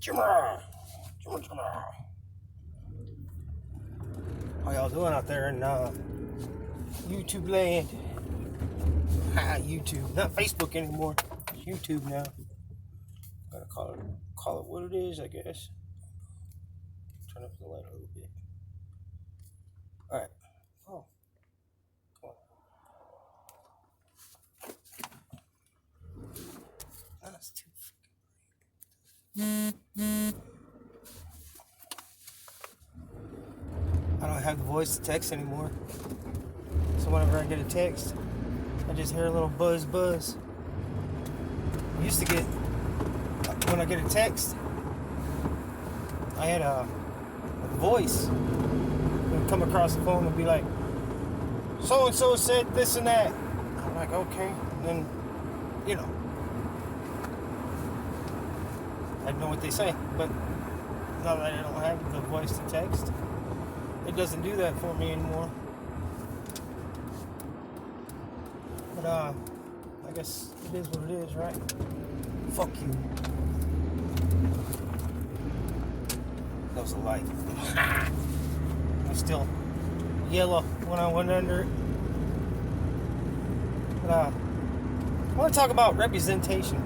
Jimmer. How y'all doing out there in YouTube land? YouTube, not Facebook anymore. It's YouTube now. Gotta call it what it is, I guess. Turn up the light a little bit. All right. Oh, come on. That's too. I don't have the voice to text anymore. So whenever I get a text, I just hear a little buzz. I used to get, when I get a text, I had a voice that would come across the phone and be like, so and so said this and that. I'm like, okay. And then, I know what they say. But now that I don't have the voice to text, it doesn't do that for me anymore. But I guess it is what it is, right? Fuck you. That was a light. It's still yellow when I went under it. But I want to talk about representation.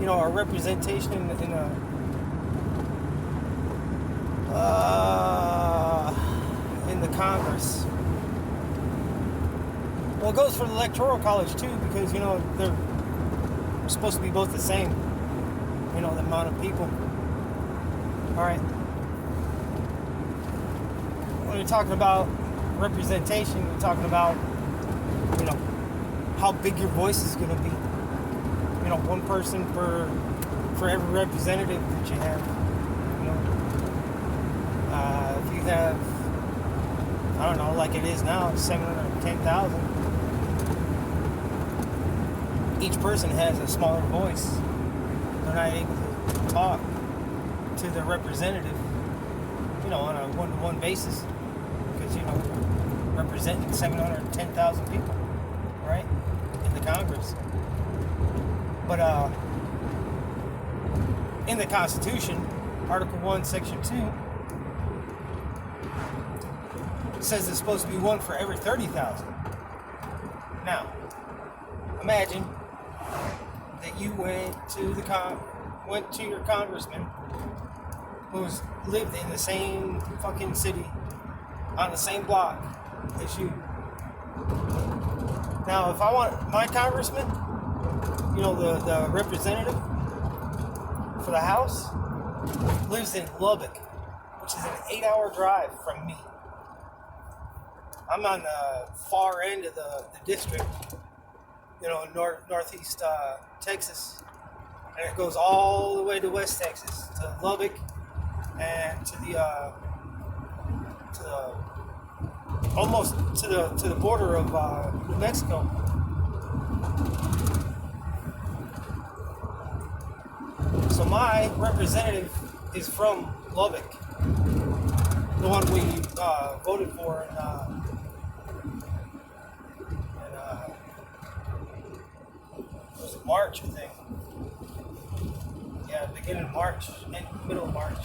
Our representation in the Congress. Well, it goes for the Electoral College too, because they're supposed to be both the same. The amount of people. All right. When you're talking about representation, you're talking about how big your voice is going to be. One person for every representative that you have. If you have, I don't know, like it is now, 710,000. Each person has a smaller voice. They're not able to talk to their representative, on a one-to-one basis, because representing 710,000 people, right, in the Congress. But in the Constitution, Article 1, Section 2, it says it's supposed to be one for every 30,000. Now, imagine that you went to your congressman who's lived in the same fucking city on the same block as you. Now, if I want my congressman, the representative for the House, lives in Lubbock, which is an 8-hour drive from me. I'm on the far end of the district, northeast Texas, and it goes all the way to West Texas, to Lubbock, and to the almost to the border of New Mexico. So my representative is from Lubbock, the one we voted for in was it March, I think. Yeah, beginning of March, middle of March.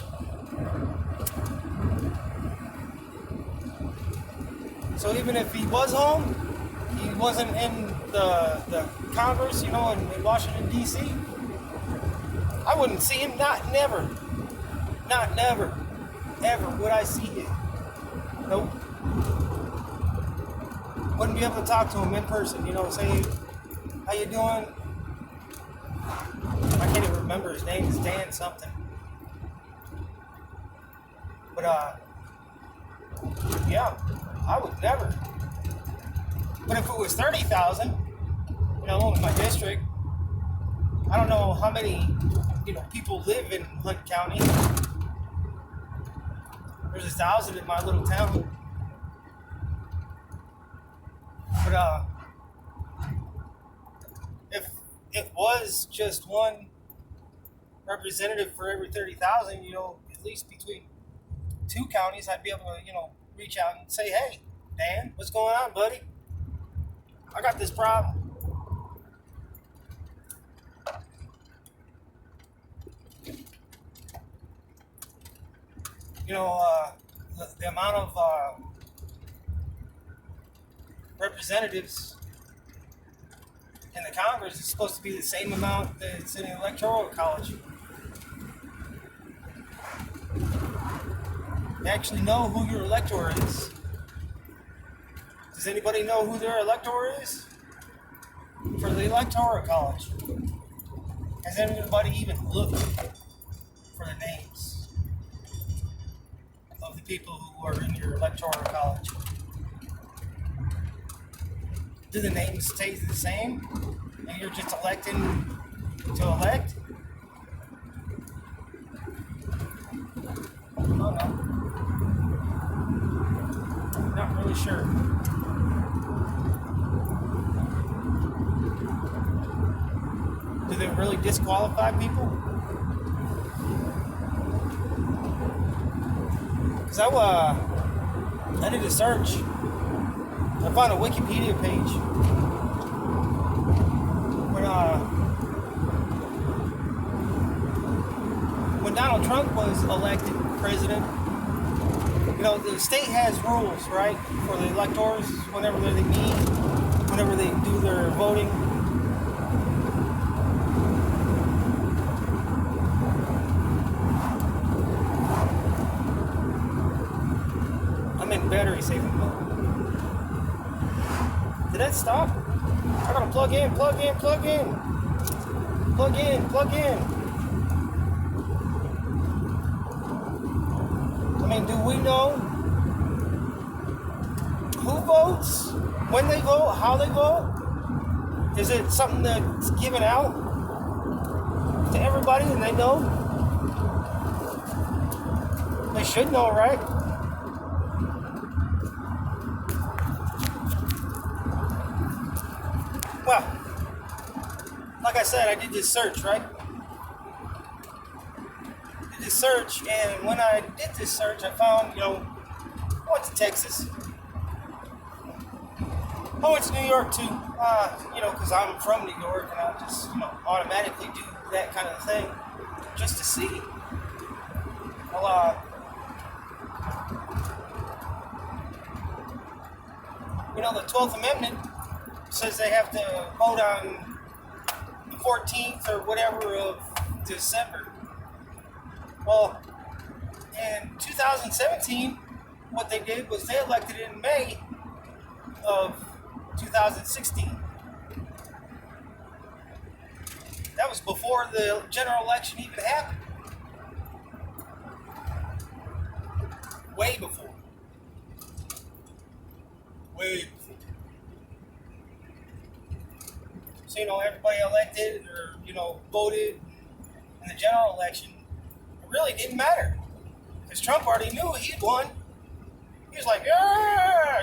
So even if he was home, he wasn't in the Congress, in Washington, D.C., I wouldn't see him, never, ever would I see him. Nope. Wouldn't be able to talk to him in person, say, how you doing? I can't even remember his name, it's Dan something. But, yeah, I would never. But if it was 30,000, in my district, I don't know how many, people live in Hunt County. There's 1,000 in my little town. But, if it was just one representative for every 30,000, at least between two counties, I'd be able to, reach out and say, hey, Dan, what's going on, buddy? I got this problem. You know, the amount of representatives in the Congress is supposed to be the same amount that's in the Electoral College. You actually know who your elector is. Does anybody know who their elector is? For the Electoral College. Has anybody even looked for the names of the people who are in your Electoral College? Do the names stay the same? And you're just electing to elect? Oh no. Not really sure. Do they really disqualify people? Because I did a search. I found a Wikipedia page. When Donald Trump was elected president, you know, the state has rules, right, for the electors whenever they meet, whenever they do their voting. I'm in battery saving mode. Did that stop? I gotta plug in. I mean, do we know who votes, when they vote, how they vote? Is it something that's given out to everybody and they know? They should know, right? Well, like I said, I did this search, right? And when I did this search, I found, you know, I went to Texas. I went to New York too, you know, because I'm from New York and I just, you know, automatically do that kind of thing just to see. Well, you know, the 12th Amendment says they have to vote on the 14th or whatever of December. Well, in 2017, what they did was they elected in May of 2016. That was before the general election even happened. Way before. So, you know, everybody elected or, you know, voted in the general election. It really didn't matter. Because Trump already knew he'd won. He was like, yeah.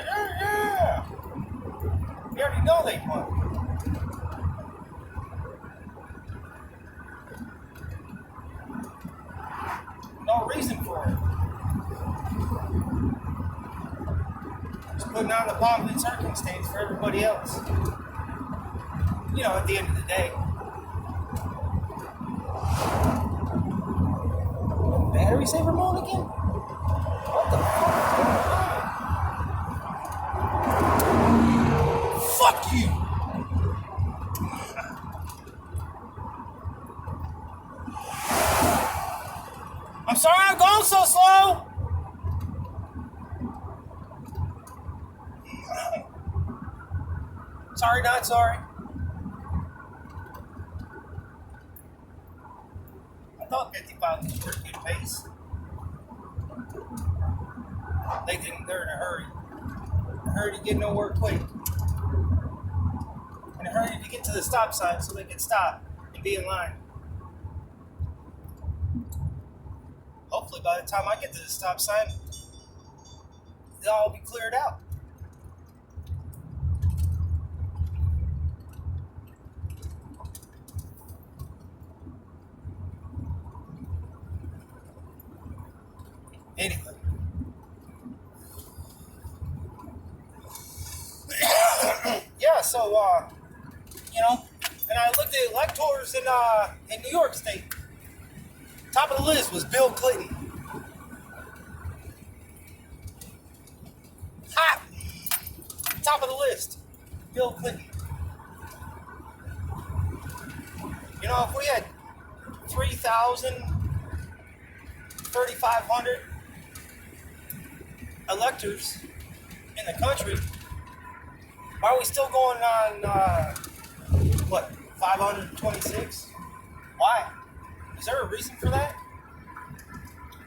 We already know they won. No reason for it. Just putting on the pomp and circumstance for everybody else. You know, at the end of the day. Battery saver mode again? What the fuck is going on? Fuck you! I'm sorry I'm going so slow! Sorry, not sorry. I thought 55 was a pretty good pace. They think they're in a hurry. In a hurry to get nowhere quick. In a hurry to get to the stop sign so they can stop and be in line. Hopefully by the time I get to the stop sign, they'll all be cleared out. Anyway. Yeah, so, you know, and I looked at electors in New York State. Top of the list was Bill Clinton. Ah, top of the list, Bill Clinton. You know, if we had 3,000, 3,500 electors in the country, why are we still going on, 526? Why? Is there a reason for that?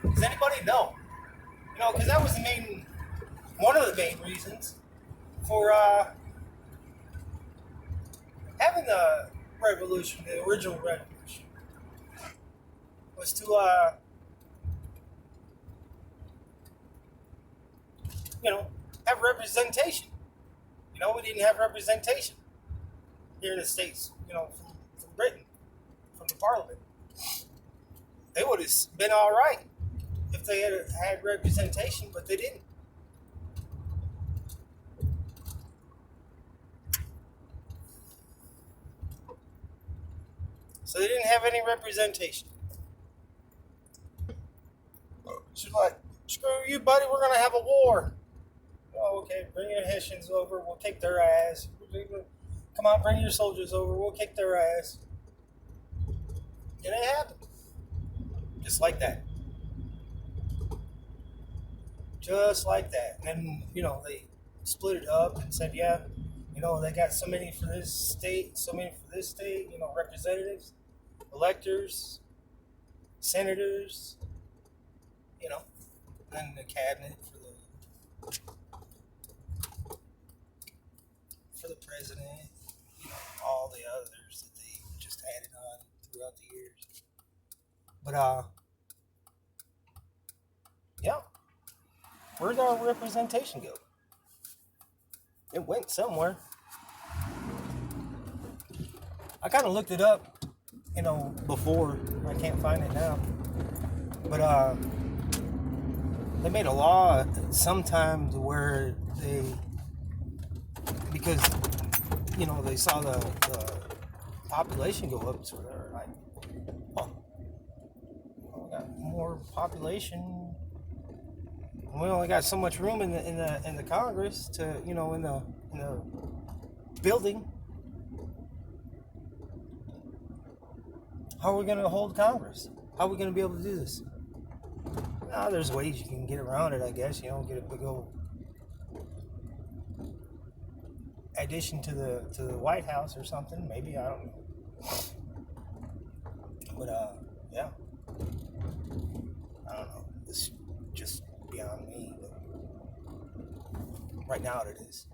Does anybody know? You know, because that was one of the main reasons for having the revolution, the original revolution, was to, have representation. You know, we didn't have representation here in the States, from Britain, from the Parliament. They would have been all right if they had representation, but they didn't. So they didn't have any representation. She's like, screw you, buddy, we're going to have a war. Oh, okay, bring your Hessians over, we'll kick their ass. Come on, bring your soldiers over, we'll kick their ass. And it happened. Just like that. Just like that. And then, they split it up and said, yeah, they got so many for this state, so many for this state, representatives, electors, senators, then the cabinet for the president, all the others that they just added on throughout the years. But yeah, where'd our representation go? It went somewhere. I kind of looked it up, before. I can't find it now. But they made a law sometime to where because they saw the population go up, so they're like, oh, we got more population. We only got so much room in the Congress to, in the building. How are we going to hold Congress? How are we going to be able to do this? There's ways you can get around it, I guess. Get a big old addition to the White House or something. Maybe, I don't know. But yeah, I don't know. It's just beyond me. But right now, it is.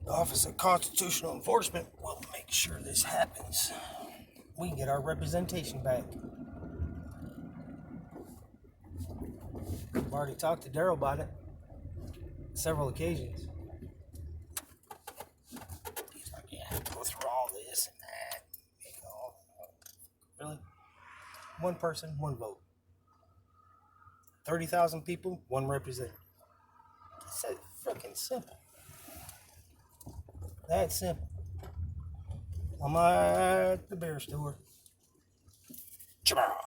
The Office of Constitutional Enforcement will make sure this happens. We can get our representation back. I've already talked to Daryl about it several occasions. He's like, yeah, go through all this and that. Really? One person, one vote. 30,000 people, one representative. It's so freaking simple. That simple. I'm at the beer store. Cha-bow.